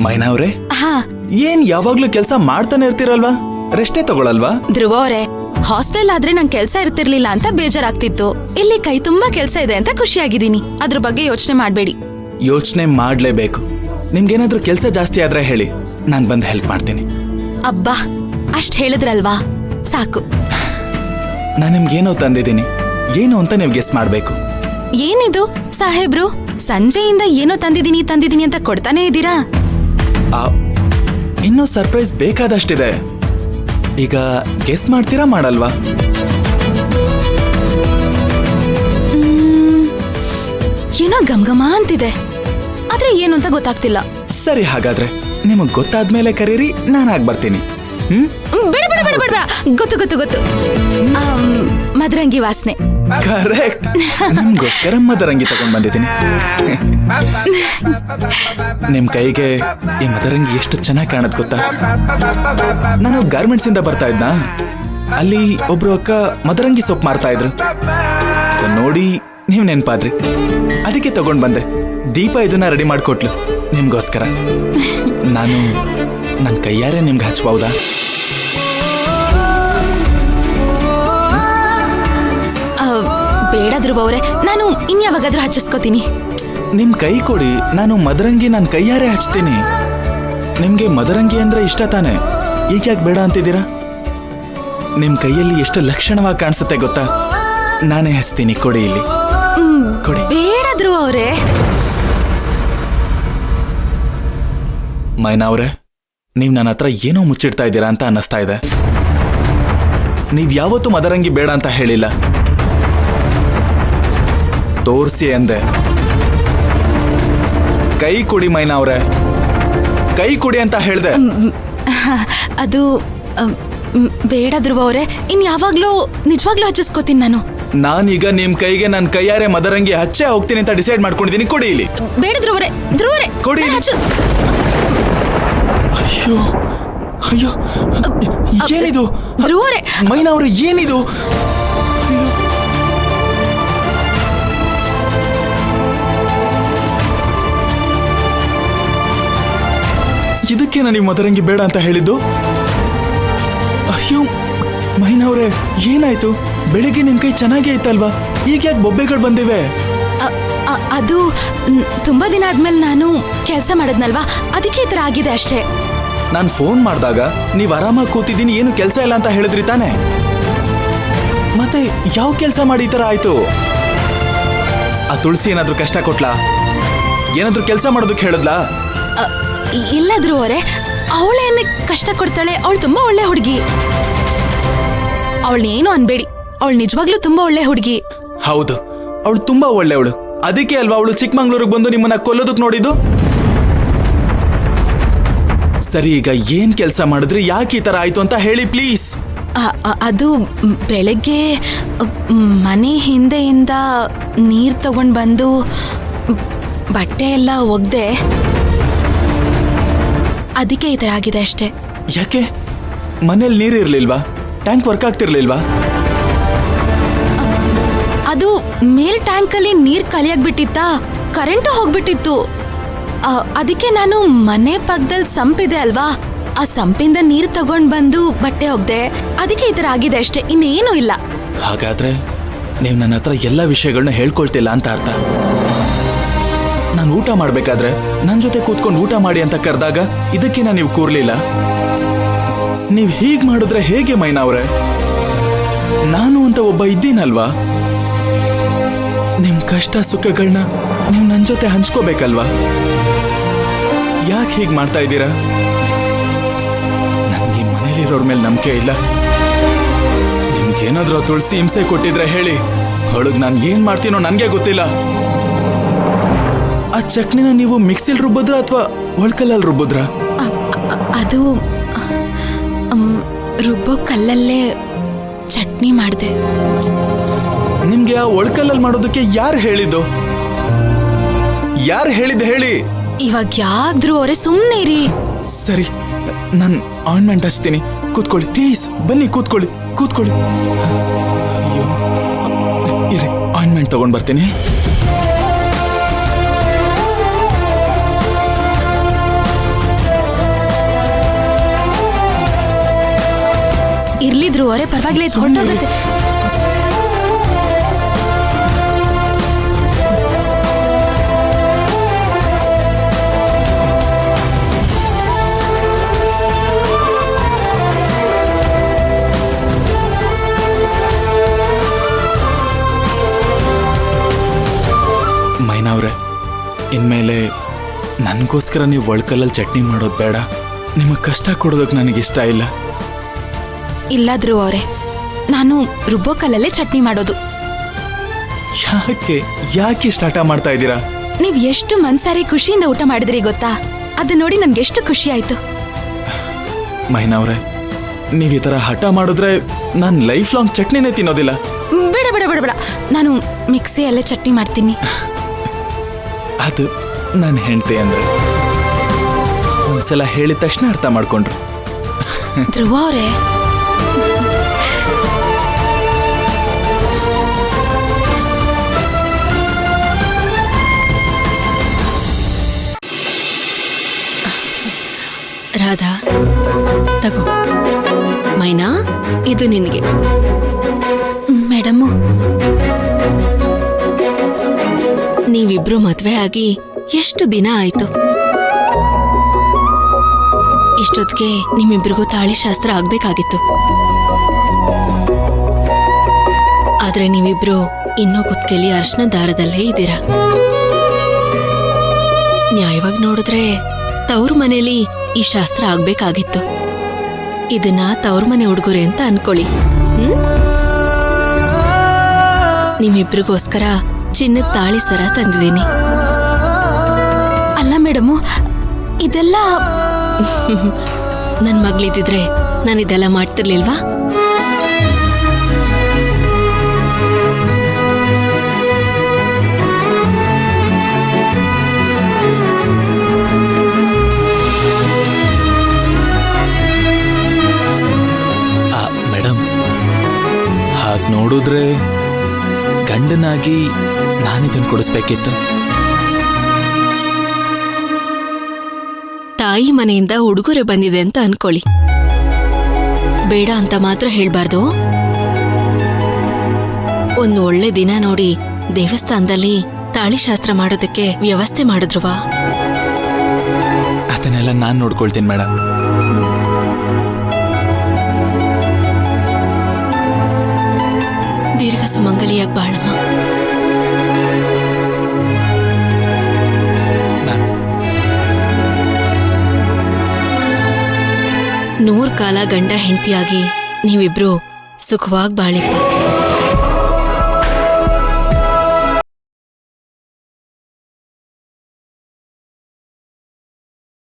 ಮೈನಾ ಅವ್ರೆ, ಹಾ ಏನ್ ಯಾವಾಗ್ಲೂ ಕೆಲ್ಸ ಮಾಡ್ತಾನೆ ಇರ್ತೀರಲ್ವಾ? ರೆಸ್ಟೇ ತಗೊಳಲ್ವಾ? ಧ್ರುವ ಅವರೇ, ಹಾಸ್ಟೆಲ್ ಆದ್ರೆ ನಂಗೆ ಕೆಲ್ಸ ಇರ್ತಿರ್ಲಿಲ್ಲ ಅಂತ ಬೇಜಾರಾಗ್ತಿತ್ತು. ಇಲ್ಲಿ ಕೈ ತುಂಬಾ ಕೆಲ್ಸ ಇದೆ ಅಂತ ಖುಷಿಯಾಗಿದ್ದೀನಿ. ಅದ್ರ ಬಗ್ಗೆ ಯೋಚನೆ ಮಾಡ್ಬೇಡಿ. ಯೋಚನೆ ಮಾಡ್ಲೇಬೇಕು. ನಿಮ್ಗೇನಾದ್ರೂ ಕೆಲ್ಸ ಜಾಸ್ತಿ ಆದ್ರೆ ಹೇಳಿ, ನಾನ್ ಬಂದ್ ಹೆಲ್ಪ್ ಮಾಡ್ತೀನಿ. ಅಬ್ಬಾ, ಅಷ್ಟ್ ಹೇಳಿದ್ರಲ್ವಾ, ಸಾಕು. ನಾನ್ ನಿಮ್ಗೇನೋ ತಂದಿದ್ದೀನಿ, ಏನು ಅಂತ ನೀವ್ ಗೆಸ್ ಮಾಡ್ಬೇಕು. ಏನಿದು ಸಾಹೇಬ್ರು, ಸಂಜೆಯಿಂದ ಏನೋ ತಂದಿದ್ದೀನಿ ಅಂತ ಕೊಡ್ತಾನೆ ಇದ್ದೀರಾ? ಇನ್ನೂ ಸರ್ಪ್ರೈಸ್ ಬೇಕಾದಷ್ಟಿದೆ. ಈಗ ಗೆಸ್ ಮಾಡ್ತೀರಾ ಮಾಡಲ್ವಾ? ಏನೋ ಗಮ್ಗಮ ಅಂತಿದೆ, ಆದ್ರೆ ಏನು ಅಂತ ಗೊತ್ತಾಗ್ತಿಲ್ಲ. ಸರಿ, ಹಾಗಾದ್ರೆ ನಿಮಗ್ ಗೊತ್ತಾದ್ಮೇಲೆ ಕರೀರಿ, ನಾನು ಆಗ್ ಬರ್ತೀನಿ. ಬೇಡ ಬೇಡ ಬೇಡ ಬೇಡ, ಗೊತ್ತು ಮದರಂಗಿ ವಾಸನೆ. ಕರೆಕ್ಟ್, ನಿಮ್ಗೋಸ್ಕರ ಮದರಂಗಿ ತಗೊಂಡ್ ಬಂದಿದ್ದೀನಿ. ನಿಮ್ ಕೈಗೆ ಈ ಮದರಂಗಿ ಎಷ್ಟು ಚೆನ್ನಾಗಿ ಕಾಣತ್ ಗೊತ್ತಾ? ನಾನು ಗಾರ್ಮೆಂಟ್ಸ್ ಇಂದ ಬರ್ತಾ ಇದ್ನಾ, ಅಲ್ಲಿ ಒಬ್ರು ಅಕ್ಕ ಮದರಂಗಿ ಸೊಪ್ಪು ಮಾರ್ತಾ ಇದ್ರು. ನೋಡಿ ನೀವ್ ನೆನ್ಪಾದ್ರಿ, ಅದಕ್ಕೆ ತಗೊಂಡ್ ಬಂದೆ. ದೀಪ ಇದನ್ನ ರೆಡಿ ಮಾಡ್ಕೊಟ್ಲು ನಿಮ್ಗೋಸ್ಕರ. ನಾನು ನನ್ ಕೈಯಾರೆ ನಿಮ್ಗೆ ಹಚ್ಬಹುದಾ? ಬೇಡ ಧ್ರುವ ಅವರೇ, ನಾನು ಇನ್ಯಾವಾಗಾದ್ರೂ ಹಚ್ಚಿಸ್ಕೋತೀನಿ. ನಿಮ್ ಕೈ ಕೊಡಿ, ನಾನು ಮದರಂಗಿ ನನ್ ಕೈಯಾರೆ ಹಚ್ತೀನಿ. ನಿಮ್ಗೆ ಮದರಂಗಿ ಅಂದ್ರೆ ಇಷ್ಟ ತಾನೆ, ಈಗ ಯಾಕೆ ಬೇಡ ಅಂತಿದ್ದೀರಾ? ನಿಮ್ ಕೈಯಲ್ಲಿ ಎಷ್ಟು ಲಕ್ಷಣವಾಗಿ ಕಾಣಿಸುತ್ತೆ ಗೊತ್ತಾ? ನಾನೇ ಹಚ್ತೀನಿ, ಕೊಡಿ ಇಲ್ಲಿ, ಕೊಡಿ. ಬೇಡ ಧ್ರುವ ಅವರೇ. ಮೈನಾ ಅವ್ರೆ, ನೀವ್ ನನ್ನ ಹತ್ರ ಏನೋ ಮುಚ್ಚಿಡ್ತಾ ಇದ್ದೀರಾ ಅಂತ ಅನ್ನಿಸ್ತಾ ಇದೆ. ನೀವ್ ಯಾವತ್ತೂ ಮದರಂಗಿ ಬೇಡ ಅಂತ ಹೇಳಿಲ್ಲ, ತೋರ್ಸಿ ಅಂದೆ. ಕೈ ಕೊಡಿ ಮೈನಾ ಅವ್ರೆ, ಕೈ ಕೊಡಿ ಅಂತ ಹೇಳ್ದೆ. ಅದು ಬೇಡ ಧ್ರುವ ಅವರೇ, ಇನ್ ಯಾವಾಗ್ಲೂ ನಿಜವಾಗ್ಲೂ ಹಚ್ಚಿಸ್ಕೋತೀನಿ ನಾನು. ನಾನೀಗ ನಿಮ್ ಕೈಗೆ ನನ್ ಕೈಯಾರೆ ಮದರಂಗಿ ಹಚ್ಚೆ ಹೋಗ್ತೀನಿ ಅಂತ ಡಿಸೈಡ್ ಮಾಡ್ಕೊಂಡಿದ್ದೀನಿ. ಕೊಡಿ ಇಲ್ಲಿ. ಬೇಡ ಧ್ರುವರೇ, ಧ್ರುವರೇ ಕೊಡಿ. ಅಯ್ಯೋ ಅಯ್ಯೋ, ಏನಿದು ಧ್ರುವರೇ? ಮೈನಾ ಅವ್ರೆ, ಏನಿದು? ಇದಕ್ಕೆ ನೀವು ಮದರಂಗಿ ಬೇಡ ಅಂತ ಹೇಳಿದ್ದು? ಅಯ್ಯೋ ಮೈನಾ ಅವ್ರೆ, ಏನಾಯ್ತು? ಬೆಳಿಗ್ಗೆ ನಿಮ್ ಕೈ ಚೆನ್ನಾಗೇ ಇತ್ತಲ್ವಾ, ಈಗ ಯಾಕೆ ಬೊಬ್ಬೆಗಳು ಬಂದಿವೆ? ಅದು ತುಂಬಾ ದಿನ ಆದ್ಮೇಲೆ ನಾನು ಕೆಲಸ ಮಾಡದ್ನಲ್ವಾ, ಅದಕ್ಕೆ ಈ ತರ ಆಗಿದೆ ಅಷ್ಟೇ. ನಾನ್ ಫೋನ್ ಮಾಡಿದಾಗ ನೀವ್ ಆರಾಮಾಗಿ ಕೂತಿದ್ದೀನಿ, ಏನು ಕೆಲಸ ಇಲ್ಲ ಅಂತ ಹೇಳಿದ್ರಿ ತಾನೆ? ಮತ್ತೆ ಯಾವ ಕೆಲಸ ಮಾಡಿ ಈ ತರ ಆಯ್ತು? ಆ ತುಳಸಿ ಏನಾದ್ರೂ ಕಷ್ಟ ಕೊಟ್ಲಾ? ಏನಾದ್ರೂ ಕೆಲಸ ಮಾಡೋದಕ್ಕೆ ಹೇಳಿದ್ಲಾ? ಇಲ್ಲ ಧ್ರುವರೇ, ಅವಳೇನೆ ಕಷ್ಟ ಕೊಡ್ತಾಳೆ. ಅವಳು ತುಂಬಾ ಒಳ್ಳೆ ಹುಡುಗಿ. ಅವಳನ್ನೇನು ಅನ್ಬೇಡಿ, ಅವಳು ನಿಜವಾಗ್ಲೂ ತುಂಬಾ ಒಳ್ಳೆ ಹುಡುಗಿ. ಹೌದು, ಅವಳು ತುಂಬಾ ಒಳ್ಳೆವಳು. ಅದಕ್ಕೆ ಅಲ್ವಾ ಅವಳು ಚಿಕ್ಕಮಂಗ್ಳೂರಿಗೆ ಬಂದು ನಿಮ್ಮನ್ನ ಕೊಲ್ಲೋದಕ್ ನೋಡಿದ್ದು? ಸರಿ, ಈಗ ಏನ್ ಕೆಲಸ ಮಾಡಿದ್ರಿ? ಯಾಕೆ ಈ ತರ ಆಯ್ತು ಅಂತ ಹೇಳಿ ಪ್ಲೀಸ್. ಅದು ಬೆಳಗ್ಗೆ ಮನೆ ಹಿಂದೆಯಿಂದ ನೀರ್ ತಗೊಂಡ್ ಬಂದು ಬಟ್ಟೆ ಎಲ್ಲ ಒಗ್ದೆ, ಅದಕ್ಕೆ ಈ ತರ ಆಗಿದೆ ಅಷ್ಟೇ. ಯಾಕೆ? ಮನೇಲಿ ನೀರು ಇರ್ಲಿಲ್ವಾ? Tank work ಆಗ್ತಿರ್ಲಿಲ್ವಾ? ಅದು ಮೇಲ್ ಟ್ಯಾಂಕ್ ಅಲ್ಲಿ ನೀರ್ ಖಾಲಿಯಾಗ್ಬಿಟ್ಟಿತ್ತಾ, ಕರೆಂಟು ಹೋಗ್ಬಿಟ್ಟಿತ್ತು. ಅದಕ್ಕೆ ನಾನು ಮನೆ ಪಕ್ಕದಲ್ಲಿ ಸಂಪಿದೆ ಅಲ್ವಾ, ಆ ಸಂಪಿಂದ ನೀರ್ ತಗೊಂಡ್ ಬಂದು ಬಟ್ಟೆ ಒಗ್ದೆ, ಅದಕ್ಕೆ ಈ ತರ ಆಗಿದೆ ಅಷ್ಟೇ, ಇನ್ನೇನು ಇಲ್ಲ. ಹಾಗಾದ್ರೆ ನೀವ್ ನನ್ನ ಹತ್ರ ಎಲ್ಲ ವಿಷಯಗಳನ್ನ ಹೇಳ್ಕೊಳ್ತಿಲ್ಲ ಅಂತ ಅರ್ಥ. ನಾನು ಊಟ ಮಾಡ್ಬೇಕಾದ್ರೆ ನನ್ ಜೊತೆ ಕೂತ್ಕೊಂಡು ಊಟ ಮಾಡಿ ಅಂತ ಕರೆದಾಗ ಇದಕ್ಕೆ ನೀವು ಕೂರ್ಲಿಲ್ಲ. ನೀವ್ ಹೀಗ್ ಮಾಡಿದ್ರೆ ಹೇಗೆ ಮೈನಾ ಅವ್ರೆ? ನಾನು ಅಂತ ಒಬ್ಬ ಇದ್ದೀನಲ್ವಾ, ನಿಮ್ ಕಷ್ಟ ಸುಖಗಳನ್ನ ನೀವ್ ನನ್ ಜೊತೆ ಹಂಚ್ಕೋಬೇಕಲ್ವಾ? ಯಾಕೆ ಹೀಗ್ ಮಾಡ್ತಾ ಇದ್ದೀರಾ? ನನ್ಗೆ ಮನೇಲಿರೋರ್ ಮೇಲೆ ನಂಬಿಕೆ ಇಲ್ಲ. ನಿಮ್ಗೇನಾದ್ರೂ ತುಳಸಿ ಹಿಂಸೆ ಕೊಟ್ಟಿದ್ರೆ ಹೇಳಿ, ಅವಳಿಗೆ ನಾನು ಏನ್ ಮಾಡ್ತೀನೋ ನನ್ಗೆ ಗೊತ್ತಿಲ್ಲ. ಆ ಚಟ್ನಿನ ನೀವು ಮಿಕ್ಸಿಲ್ ರುಬ್ಬಿದ್ರ ಅಥವಾ ಒಳ್ಕಲ್ಲಲ್ಲಿ ರುಬ್ಬಿದ್ರ? ಅದು ರುಬ್ಬೋ ಕಲ್ಲಲ್ಲೇ ಚಟ್ನಿ ಮಾಡಿದೆ. ನಿಮ್ಗೆ ಆ ಒಳ್ಕಲ್ಲಲ್ಲಿ ಮಾಡೋದಕ್ಕೆ ಯಾರು ಹೇಳಿದ್ದು? ಯಾರು ಹೇಳಿದ್ದು ಹೇಳಿ? ಇವಾಗ ಯಾಕ್ದ್ರು ಅವರೇ, ಸುಮ್ಮನೆ ಇರಿ. ಸರಿ, ನಾನು ಆಯಿಂಟ್ಮೆಂಟ್ ಹಚ್ತೀನಿ, ಕೂತ್ಕೊಳ್ಳಿ ಪ್ಲೀಸ್. ಬನ್ನಿ ಕೂತ್ಕೊಳ್ಳಿ, ಕೂತ್ಕೊಳ್ಳಿ. ಅಯ್ಯೋ, ಇರಿ, ಆಯಿಂಟ್ಮೆಂಟ್ ತಗೊಂಡ್ ಬರ್ತೀನಿ. ಧ್ರುವ ಅವರೇ ಪರವಾಗಿಲ್ಲ, ಇದು ಹೊರಟೋಗುತ್ತೆ. ಮೈನಾ ಅವ್ರೆ, ಇನ್ಮೇಲೆ ನನಗೋಸ್ಕರ ನೀವು ಒಳ್ಕಲ್ಲಲ್ಲಿ ಚಟ್ನಿ ಮಾಡೋದು ಬೇಡ. ನಿಮಗೆ ಕಷ್ಟ ಕೊಡೋದಕ್ಕೆ ನನಗಿಷ್ಟ ಇಲ್ಲ. ಇಲ್ಲ ಧ್ರುವ ಅವರೇ, ನಾನು ರುಬ್ಬೋ ಕಲ್ಲಲ್ಲೇ ಚಟ್ನಿ ಮಾಡೋದು. ಯಾಕೆ ಸ್ಟಾರ್ಟ ಮಾಡ್ತಾ ಇದ್ದೀರಾ? ನೀವ್ ಎಷ್ಟು ಮನ್ಸಾರಿ ಖುಷಿಯಿಂದ ಊಟ ಮಾಡಿದ್ರಿ ಗೊತ್ತಾ? ಅದನ್ನ ನೋಡಿ ನನ್ಗೆ ಎಷ್ಟು ಖುಷಿ ಆಯ್ತು. ಮೈನಾ ಅವ್ರೆ, ನೀವು ಈ ಥರ ಹಠ ಮಾಡಿದ್ರೆ ನಾನು ಲೈಫ್ ಲಾಂಗ್ ಚಟ್ನಿನೇ ತಿನ್ನೋದಿಲ್ಲ. ಬೇಡ ಬೇಡ ಬೇಡ ಬೇಡ, ನಾನು ಮಿಕ್ಸಿಯಲ್ಲೇ ಚಟ್ನಿ ಮಾಡ್ತೀನಿ. ಅದು ನನ್ನ ಹೆಂಡತಿ ಅಂದ್ರೆ ಒಂದ್ಸಲ ಹೇಳಿದ ತಕ್ಷಣ ಅರ್ಥ ಮಾಡ್ಕೊಂಡ್ರು. ಧ್ರುವ ಅವರೇ, ರಾಧಾ ತಗೋ. ಮೈನಾ, ಇದು ನಿನಗೆ. ಮೇಡಮ್ಮು, ನೀವಿಬ್ರು ಮದ್ವೆ ಆಗಿ ಎಷ್ಟು ದಿನ ಆಯ್ತು? ಇಷ್ಟೊತ್ತಿಗೆ ನಿಮ್ಮಿಬ್ರಿಗೂ ತಾಳಿ ಶಾಸ್ತ್ರ ಆಗ್ಬೇಕಾಗಿತ್ತು. ಆದ್ರೆ ನೀವಿಬ್ರು ಇನ್ನೂ ಕುತ್ಕೆಲಿ ಅರ್ಶನ ದಾರದಲ್ಲೇ ಇದ್ದೀರಾ. ನ್ಯಾಯವಾಗಿ ನೋಡಿದ್ರೆ ತವ್ರ ಮನೇಲಿ ಈ ಶಾಸ್ತ್ರ ಆಗ್ಬೇಕಾಗಿತ್ತು. ಇದನ್ನ ತವ್ರ ಮನೆ ಉಡುಗೊರೆ ಅಂತ ಅನ್ಕೊಳ್ಳಿ. ನಿಮ್ಮಿಬ್ರಿಗೋಸ್ಕರ ಚಿನ್ನದ ತಾಳಿ ಸರ ತಂದಿದ್ದೀನಿ. ಅಲ್ಲ ಮೇಡಮ್ಮು, ಇದೆಲ್ಲ ನನ್ ಮಗಳಿದ್ದಿದ್ರೆ ನಾನು ಇದೆಲ್ಲ ಮಾಡ್ತಿರ್ಲಿಲ್ವಾ? ಮೇಡಮ್, ಹಾಗೆ ನೋಡಿದ್ರೆ ಗಂಡನಾಗಿ ನಾನಿದನ್ನು ಕೊಡಿಸ್ಬೇಕಿತ್ತು. ತಾಯಿ ಮನೆಯಿಂದ ಉಡುಗೊರೆ ಬಂದಿದೆ ಅಂತ ಅನ್ಕೊಳ್ಳಿ. ಬೇಡ ಅಂತ ಮಾತ್ರ ಹೇಳ್ಬಾರ್ದು. ಒಂದು ಒಳ್ಳೆ ದಿನ ನೋಡಿ ದೇವಸ್ಥಾನದಲ್ಲಿ ತಾಳಿ ಶಾಸ್ತ್ರ ಮಾಡೋದಕ್ಕೆ ವ್ಯವಸ್ಥೆ ಮಾಡಿದ್ರುವಾ? ಅದನ್ನೆಲ್ಲ ನಾನು ನೋಡ್ಕೊಳ್ತೀನಿ ಮೇಡಮ್. ದೀರ್ಘ ಸುಮಂಗಲಿಯಾಗಿ ಬಾಳಮ್ಮ. ನೂರ್ ಕಾಲ ಗಂಡ ಹೆಂಡತಿಯಾಗಿ ನೀವಿಬ್ರು ಸುಖವಾಗಿ ಬಾಳಿಪ್ಪ.